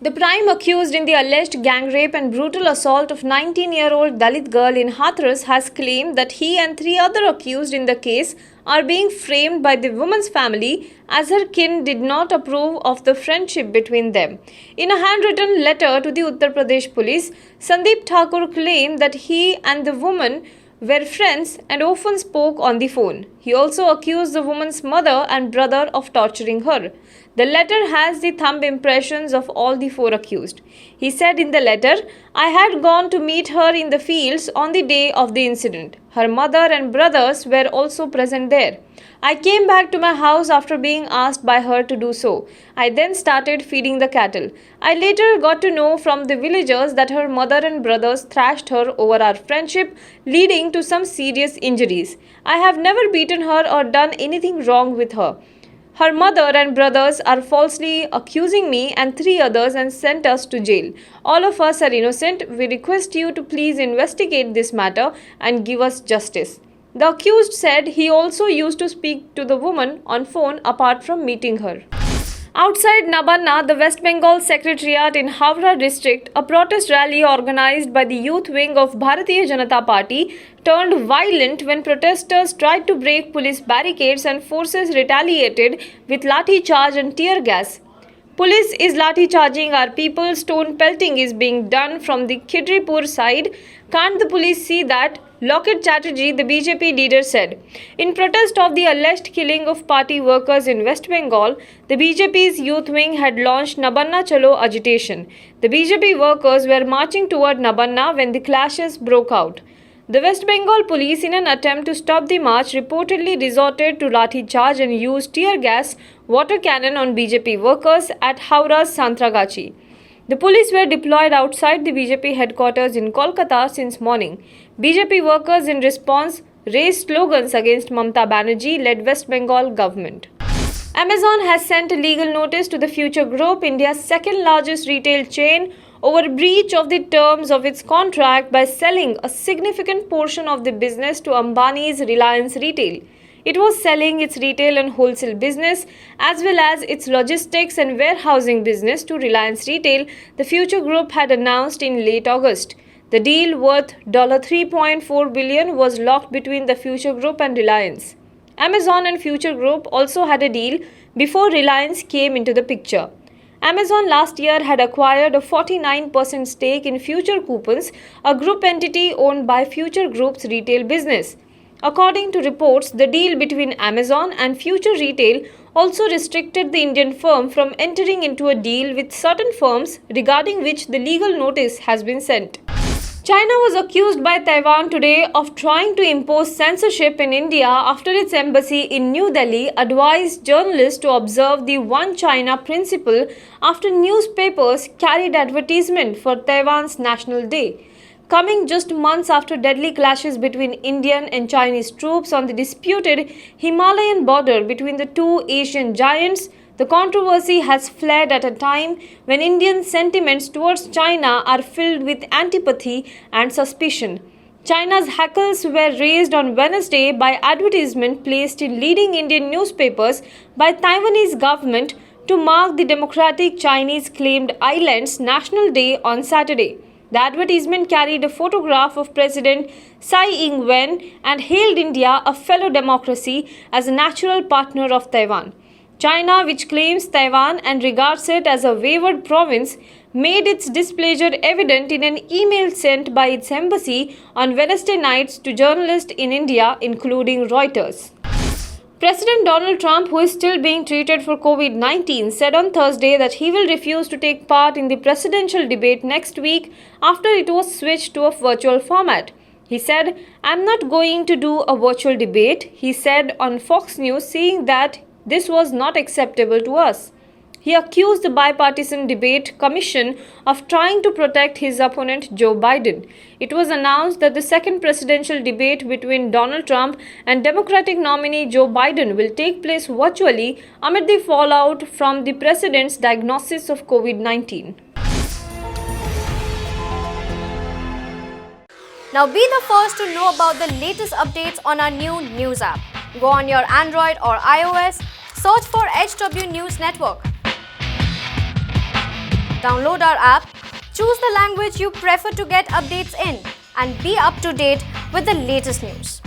The prime accused in the alleged gang rape and brutal assault of 19-year-old Dalit girl in Hathras has claimed that he and three other accused in the case are being framed by the woman's family as her kin did not approve of the friendship between them. In a handwritten letter to the Uttar Pradesh police, Sandeep Thakur claimed that he and the woman were friends and often spoke on the phone. He also accused the woman's mother and brother of torturing her. The letter has the thumb impressions of all the four accused. He said in the letter, "I had gone to meet her in the fields on the day of the incident. Her mother and brothers were also present there. I came back to my house after being asked by her to do so. I then started feeding the cattle. I later got to know from the villagers that her mother and brothers thrashed her over our friendship, leading to some serious injuries. I have never beaten her or done anything wrong with her. Her mother and brothers are falsely accusing me and three others and sent us to jail. All of us are innocent. We request you to please investigate this matter and give us justice." The accused said he also used to speak to the woman on phone apart from meeting her. Outside Nabanna, the West Bengal Secretariat in Howrah district, a protest rally organized by the youth wing of Bharatiya Janata Party turned violent when protesters tried to break police barricades and forces retaliated with lathi charge and tear gas. Police is lathi charging our people, stone pelting is being done from the Khidripur side. Can't the police see that? Loket Chatterjee, the BJP leader, said. In protest of the alleged killing of party workers in West Bengal, the BJP's youth wing had launched Nabanna Chalo agitation. The BJP workers were marching toward Nabanna when the clashes broke out. The West Bengal police, in an attempt to stop the march, reportedly resorted to lathi charge and used tear gas, water cannon on BJP workers at Howrah's Santragachi. The police were deployed outside the BJP headquarters in Kolkata since morning. BJP workers, in response, raised slogans against Mamata Banerjee-led West Bengal government. Amazon has sent a legal notice to the Future Group, India's second-largest retail chain, over breach of the terms of its contract by selling a significant portion of the business to Ambani's Reliance Retail. It was selling its retail and wholesale business as well as its logistics and warehousing business to Reliance Retail, the Future Group had announced in late August. The deal, worth $3.4 billion, was locked between the Future Group and Reliance. Amazon and Future Group also had a deal before Reliance came into the picture. Amazon last year had acquired a 49% stake in Future Coupons, a group entity owned by Future Group's retail business. According to reports, the deal between Amazon and Future Retail also restricted the Indian firm from entering into a deal with certain firms regarding which the legal notice has been sent. China was accused by Taiwan today of trying to impose censorship in India after its embassy in New Delhi advised journalists to observe the One China principle after newspapers carried advertisement for Taiwan's National Day. Coming just months after deadly clashes between Indian and Chinese troops on the disputed Himalayan border between the two Asian giants, the controversy has flared at a time when Indian sentiments towards China are filled with antipathy and suspicion. China's hackles were raised on Wednesday by advertisement placed in leading Indian newspapers by Taiwanese government to mark the democratic Chinese claimed island's National Day on Saturday. The advertisement carried a photograph of President Tsai Ing-wen and hailed India, a fellow democracy, as a natural partner of Taiwan. China, which claims Taiwan and regards it as a wayward province, made its displeasure evident in an email sent by its embassy on Wednesday nights to journalists in India, including Reuters. President Donald Trump, who is still being treated for COVID-19, said on Thursday that he will refuse to take part in the presidential debate next week after it was switched to a virtual format. He said, "I'm not going to do a virtual debate," he said on Fox News, saying that this was not acceptable to us. He accused the Bipartisan Debate Commission of trying to protect his opponent Joe Biden. It was announced that the second presidential debate between Donald Trump and Democratic nominee Joe Biden will take place virtually amid the fallout from the president's diagnosis of COVID-19. Now be the first to know about the latest updates on our new news app. Go on your Android or iOS, search for HW News Network. Download our app, choose the language you prefer to get updates in, and be up to date with the latest news.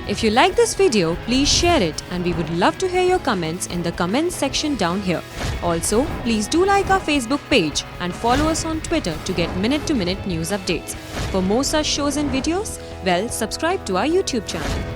If you like this video, please share it, and we would love to hear your comments in the comments section down here. Also, please do like our Facebook page and follow us on Twitter to get minute-to-minute news updates. For more such shows and videos, subscribe to our YouTube channel.